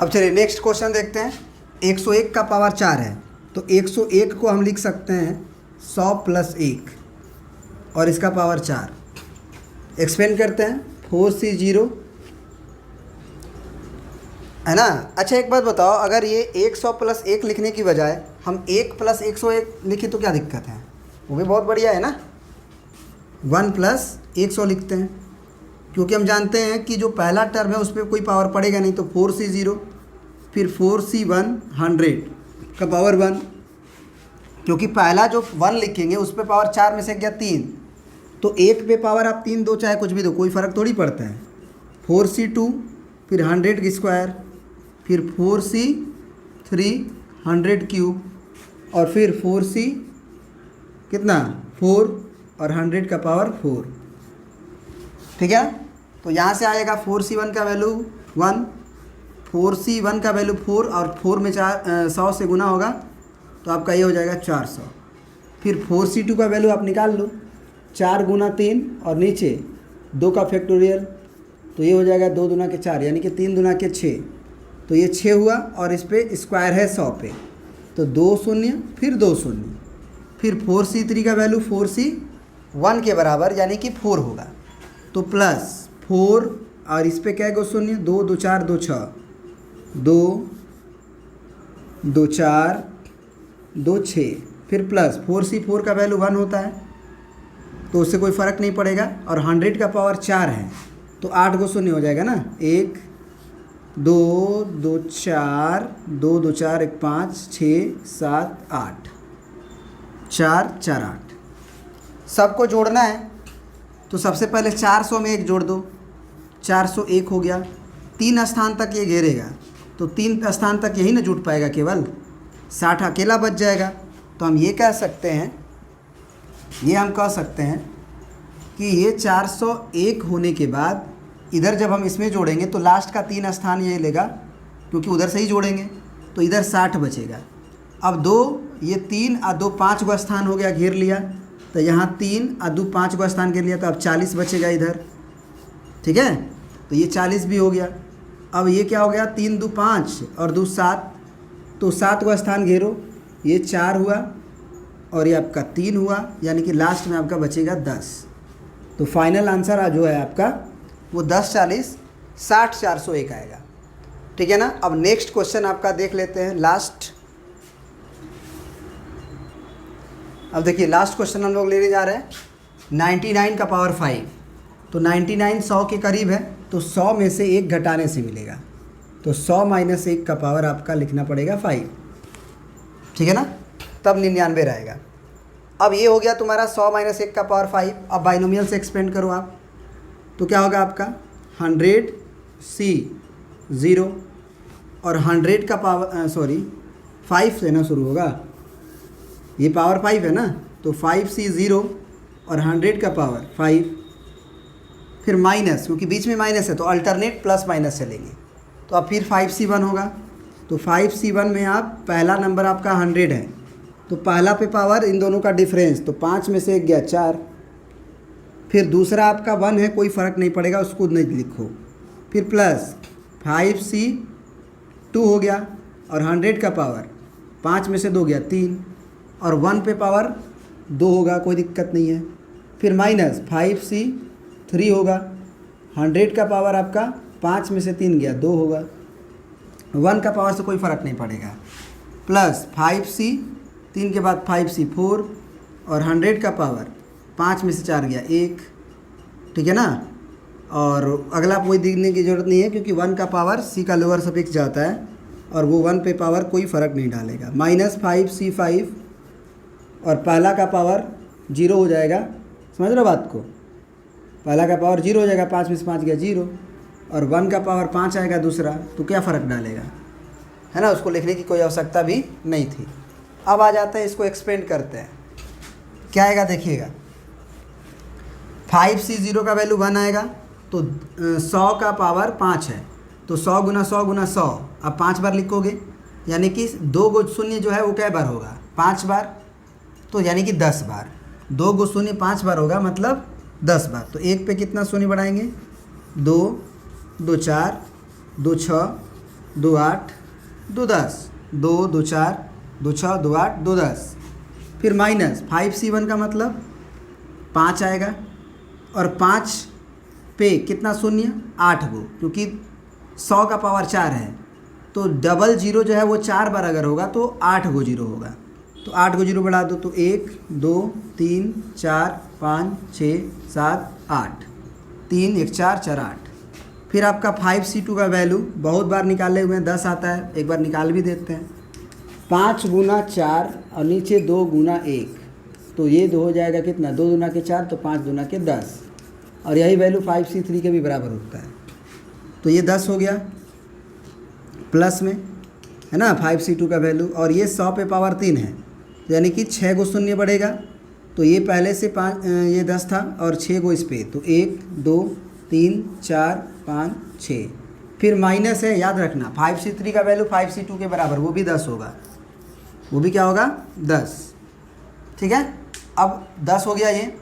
अब चलिए next question देखते हैं। 101 का पावर 4 है, तो 101 को हम लिख सकते हैं 100 + 1 और इसका पावर 4। एक्सपेंड करते हैं 4C0 है ना। अच्छा एक बात बताओ, अगर ये 100 + 1 लिखने की बजाय हम 1 + 101 लिखें तो क्या दिक्कत है? वो भी बहुत बढ़िया है ना। 1 + 100 लिखते हैं, क्योंकि हम जानते हैं कि जो पहला टर्म है उस पर कोई पावर पड़ेगा नहीं, तो 4C0 फिर 4C1 100 का पावर 1, क्योंकि पहला जो 1 लिखेंगे उस पर पावर 4 में से गया 3, तो 1 पे पावर आप 3 दो चाहे कुछ भी दो, कोई फ़र्क थोड़ी पड़ता है। 4C2 फिर 100 की स्क्वायर, फिर 4C3 100³ और फिर 4C कितना 4 और 100 का पावर 4। ठीक है, तो यहाँ से आएगा 4C1 का वैल्यू 1, 4C1 का वैल्यू 4 और 4 में 100 से गुना होगा तो आपका ये हो जाएगा 400। फिर 4C2 का वैल्यू आप निकाल लो, 4 × 3 और नीचे 2 का फैक्टोरियल, तो ये हो जाएगा 2 दूना के 4 यानी कि 3 दूना के 6, तो ये 6 हुआ और इस पे स्क्वायर है 100 पे, तो 2 शून्य फिर 2 शून्य, फिर 4C3 का वैल्यू 4C1 के बराबर यानी कि 4 होगा, तो +4 और इस पे क्या है 2 शून्य, 2 2 4 2 6, 2 2 4 2 6, फिर प्लस 4C4 का वैल्यू 1 होता है तो उससे कोई फ़र्क नहीं पड़ेगा, और 100 का पावर 4 है तो 8 को शून्य हो जाएगा ना, 1 2 2 4 2 2 4 1 5 6 7 8 4 4 8। सबको जोड़ना है तो सबसे पहले 400 में 1 जोड़ दो, 401 हो गया। 3 स्थान तक ये घेरेगा तो 3 स्थान तक यही ना जुट पाएगा, केवल 60 अकेला बच जाएगा। तो हम ये कह सकते हैं, ये हम कह सकते हैं कि ये 401 होने के बाद इधर जब हम इसमें जोड़ेंगे तो लास्ट का 3 स्थान ये लेगा, क्योंकि उधर से ही जोड़ेंगे तो इधर 60 बचेगा। अब 2 ये 3 और 2 5 गो स्थान हो गया, घेर लिया, तो यहाँ 3 और 2 5 गो स्थान घेर लिया, तो अब 40 बचेगा इधर। ठीक है, तो ये 40 भी हो गया। अब ये क्या हो गया, 3 2 5 और 2 7, तो 7 गो स्थान घेरो, ये 4 हुआ और ये आपका 3 हुआ, यानी कि लास्ट में आपका बचेगा 10। तो फाइनल आंसर जो है आपका वो 10 40 60 401 आएगा। ठीक है ना। अब नेक्स्ट क्वेश्चन आपका देख लेते हैं, लास्ट। अब देखिए लास्ट क्वेश्चन हम लोग लेने जा रहे हैं 99 का पावर 5। तो 99 100 के करीब है, तो 100 में से 1 घटाने से मिलेगा, तो 100 - 1 का पावर आपका लिखना पड़ेगा 5। ठीक है ना, तब 99 रहेगा। अब ये हो गया तुम्हारा 100 - 1 का पावर 5। अब बाइनोमियल से एक्सपेंड करो आप, तो क्या होगा आपका 100C0 और 100 का पावर 5 से ना शुरू होगा, ये पावर 5 है ना, तो 5C0 और 100 का पावर 5, फिर माइनस, क्योंकि बीच में माइनस है तो अल्टरनेट प्लस माइनस चलेंगे, तो अब फिर 5C1 होगा। तो 5C1 में आप पहला नंबर आपका 100 है, तो पहला पे पावर इन दोनों का डिफरेंस, तो 5 में से 1 गया 4, फिर दूसरा आपका 1 है, कोई फ़र्क नहीं पड़ेगा, उसको नहीं लिखो, फिर प्लस 5C2 हो गया और 100 का पावर 5 में से 2 गया 3, और 1 पे पावर 2 होगा, कोई दिक्कत नहीं है, फिर माइनस 5C3 होगा, 100 का पावर आपका 5 में से 3 गया 2 होगा, 1 का पावर से कोई फ़र्क नहीं पड़ेगा, प्लस 5C3 के बाद 5C4 और 100 का पावर 5 में से 4 गया 1। ठीक है ना, और अगला कोई दिखने की ज़रूरत नहीं है, क्योंकि 1 का पावर C का लोअर सफिक्स जाता है और वो 1 पे पावर कोई फ़र्क नहीं डालेगा, -5C5 और पहला का पावर 0 हो जाएगा। समझ रहे हो बात को, पहला का पावर 0 हो जाएगा, 5 में से 5 गया 0, और 1 का पावर 5 आएगा दूसरा, तो क्या फ़र्क डालेगा, है ना, उसको लिखने की कोई आवश्यकता भी नहीं थी। अब आ जाते हैं, इसको एक्सपेंड करते हैं, क्या आएगा देखिएगा। 5C0 का वैल्यू 1 आएगा, तो 100 का पावर 5 है, तो 100 × 100 × 100, अब 5 बार लिखोगे, यानी कि 2 गो शून्य जो है वो कै बार होगा 5 बार, तो यानी कि 10 बार, 2 गो शून्य 5 बार होगा, मतलब 10 बार। तो 1 पे कितना शून्य बढ़ाएंगे, 2 2 4 2 6 2 8 2 10, 2 2 4 2 6 2 8 2 10। फिर माइनस 5C1 का मतलब 5 आएगा, और 5 पे कितना शून्य, 8 गो, क्योंकि 100 का पावर 4 है, तो डबल जीरो जो है वो 4 बार अगर होगा तो 8 गो जीरो होगा। तो 8 को जीरो बढ़ा दो तो 1 2 3 4 5 6 7 8, 3 1 4 4 8। फिर आपका 5C2 का वैल्यू बहुत बार निकाले हुए हैं, 10 आता है, एक बार निकाल भी देते हैं। 5 गुना 4 और नीचे 2 गुना 1, तो ये हो जाएगा कितना, 2 गुना के 4 तो 5 गुना के 10, और यही वैल्यू 5C3 के भी बराबर होता है। तो ये 10 हो गया प्लस में, है ना, 5C2 का वैल्यू, और ये 100 पे पावर 3 है, यानी कि 6 गो शून्य बढ़ेगा। तो ये पहले से 5, ये 10 था और 6 गो इस पे, तो 1 2 3 4 5 6। फिर माइनस है, याद रखना 5C3 का वैल्यू 5C2 के बराबर, वो भी 10 होगा, वो भी क्या होगा 10। ठीक है, अब 10 हो गया ये,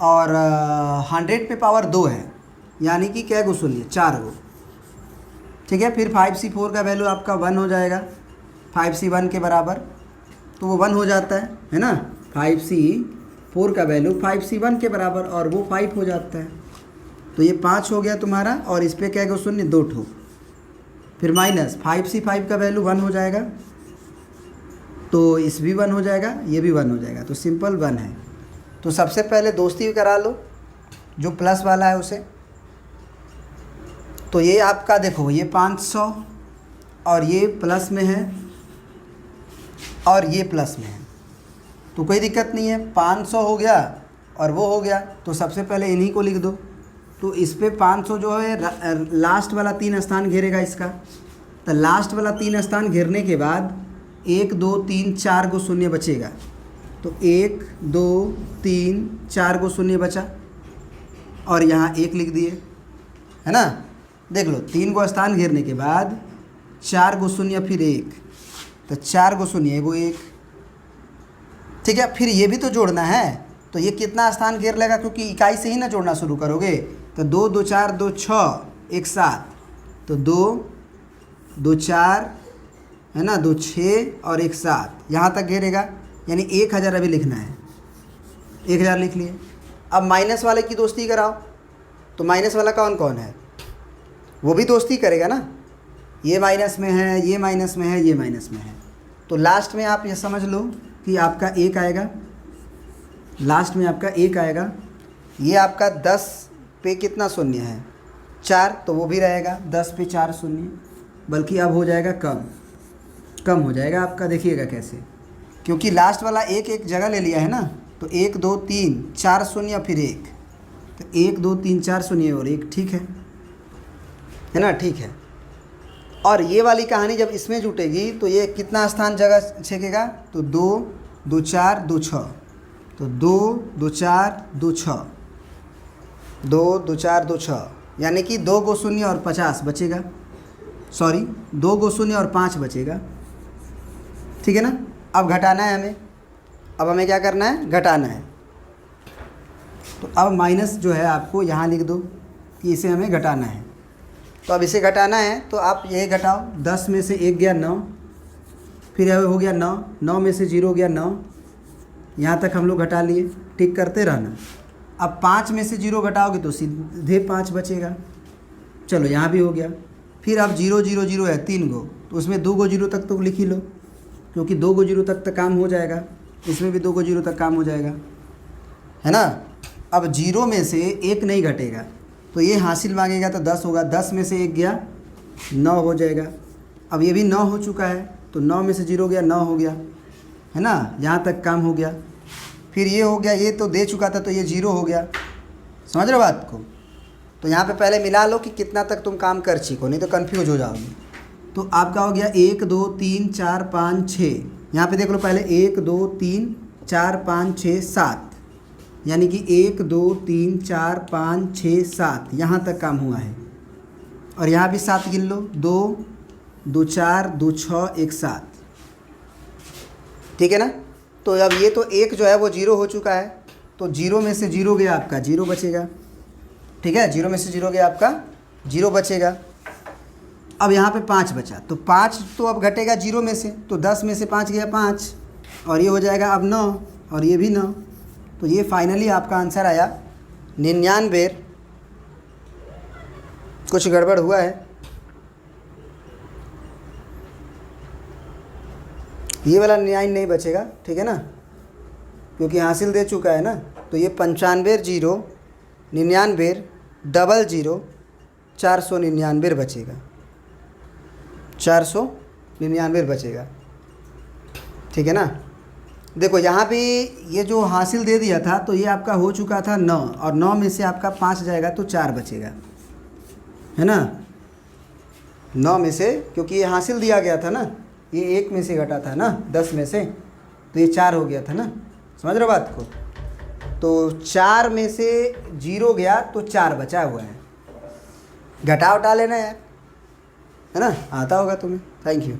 और 100 पे पावर 2 है, यानी कि क्या गो शून्य, 4 गो। ठीक है, फिर 5C4 का वैल्यू आपका 1 हो जाएगा 5C1 के बराबर, तो वो 1 हो जाता है ना। 5C4 का वैल्यू 5C1 के बराबर, और वो 5 हो जाता है, तो ये 5 हो गया तुम्हारा, और इस पर क्या गो शून्य, 2 ठो। फिर माइनस 5C5 का वैल्यू 1 हो जाएगा, तो इस भी 1 हो जाएगा, ये भी 1 हो जाएगा, तो सिंपल 1 है। तो सबसे पहले दोस्ती करा लो जो प्लस वाला है उसे। तो ये आपका देखो, ये 500 और ये प्लस में है और ये प्लस में है, तो कोई दिक्कत नहीं है, 500 हो गया और वो हो गया, तो सबसे पहले इन्हीं को लिख दो। तो इस पे 500 जो है लास्ट वाला 3 स्थान घेरेगा इसका, तो लास्ट वाला 3 स्थान घेरने के बाद 1 2 3 4 गो शून्य बचेगा, तो 1 2 3 4 गो शून्य बचा, और यहाँ 1 लिख दिए, है ना। देख लो 3 गो स्थान घेरने के बाद 4 गो शून्य, फिर 1, तो 4 गो शून्य एगो 1। ठीक है, फिर ये भी तो जोड़ना है, तो ये कितना स्थान घेर लेगा, क्योंकि इकाई से ही ना जोड़ना शुरू करोगे। तो 2 2 4 2 6 1 7, तो 2 2 4 है ना, 2 6 और 1 7, यहाँ तक घेरेगा, यानी 1000 अभी लिखना है, 1000 लिख लिए। अब माइनस वाले की दोस्ती कराओ, तो माइनस वाला कौन कौन है, वो भी दोस्ती करेगा ना, ये माइनस में है, ये माइनस में है, ये माइनस में है, तो लास्ट में आप ये समझ लो कि आपका 1 आएगा, लास्ट में आपका 1 आएगा। ये आपका 10 पे कितना शून्य है, 4, तो वो भी रहेगा 10 पे 4 शून्य, बल्कि अब हो जाएगा कम हो जाएगा आपका, देखिएगा कैसे, क्योंकि लास्ट वाला 1 एक जगह ले लिया है ना, तो 1 2 3 4 शून्य फिर 1, तो 1 2 3 4 शून्य और 1, ठीक है ना, ठीक है। और ये वाली कहानी जब इसमें जुटेगी तो ये कितना स्थान जगह छेकेगा, तो 2 2 4 2 6, तो 2 2 4 2 6, 2 2 4 2 6, यानी कि 2 गो शून्य और 50 बचेगा, सॉरी 2 गो शून्य और 5 बचेगा। ठीक है ना। अब घटाना है हमें, अब हमें क्या करना है, घटाना है। तो अब माइनस जो है आपको यहाँ लिख दो कि इसे हमें घटाना है। तो अब इसे घटाना है, तो आप ये घटाओ, 10 में से 1 गया 9, फिर हो गया 9, 9 में से 0 गया 9, यहाँ तक हम लोग घटा लिए, टिक करते रहना। अब 5 में से 0 घटाओगे तो सीधे 5 बचेगा, चलो यहाँ भी हो गया। फिर अब 0 0 0 है 3 गो, तो उसमें 2 गो 0 तक तो लिख ही लो, क्योंकि 2 गो 0 तक काम हो जाएगा, इसमें भी 2 गो 0 तक काम हो जाएगा, है ना। अब 0 में से 1 नहीं घटेगा, तो ये हासिल मांगेगा तो 10 होगा, 10 में से 1 गया 9 हो जाएगा। अब ये भी 9 हो चुका है, तो 9 में से 0 गया 9 हो गया, है ना, यहाँ तक काम हो गया। फिर ये हो गया, ये तो दे चुका था तो ये 0 हो गया, समझ रहे हो बात को। तो यहाँ पे पहले मिला लो कि कितना तक तुम काम कर चुको, नहीं तो कन्फ्यूज हो जाओगे। तो आपका हो गया 1 2 3 4 5 6, यहाँ पे देख लो पहले 1 2 3 4 5 6 7, यानी कि 1 2 3 4 5 6 7, यहाँ तक काम हुआ है। और यहाँ भी 7 गिन लो, 2 2 4 2 6 1 7, ठीक है ना। तो अब ये तो 1 जो है वो 0 हो चुका है, तो 0 में से 0 गया आपका 0 बचेगा, ठीक है, 0 में से 0 गया आपका 0 बचेगा। अब यहाँ पे 5 बचा, तो 5 तो अब घटेगा 0 में से, तो 10 में से 5 गया 5, और ये हो जाएगा अब 9, और ये भी 9। तो ये फाइनली आपका आंसर आया 99। कुछ गड़बड़ हुआ है, ये वाला 9 नहीं बचेगा, ठीक है ना, क्योंकि हासिल दे चुका है ना। तो ये 95 0 99 डबल 0 499 बचेगा, 499 बचेगा, ठीक है ना। देखो यहाँ पे ये जो हासिल दे दिया था तो ये आपका हो चुका था 9, और 9 में से आपका 5 जाएगा तो 4 बचेगा, है ना। 9 में से, क्योंकि ये हासिल दिया गया था ना, ये 1 में से घटा था ना 10 में से, तो ये 4 हो गया था ना, समझ रहे हो बात को। तो 4 में से 0 गया तो 4 बचा हुआ है, घटा उठा लेना यार, है ना, आता होगा तुम्हें। Thank you.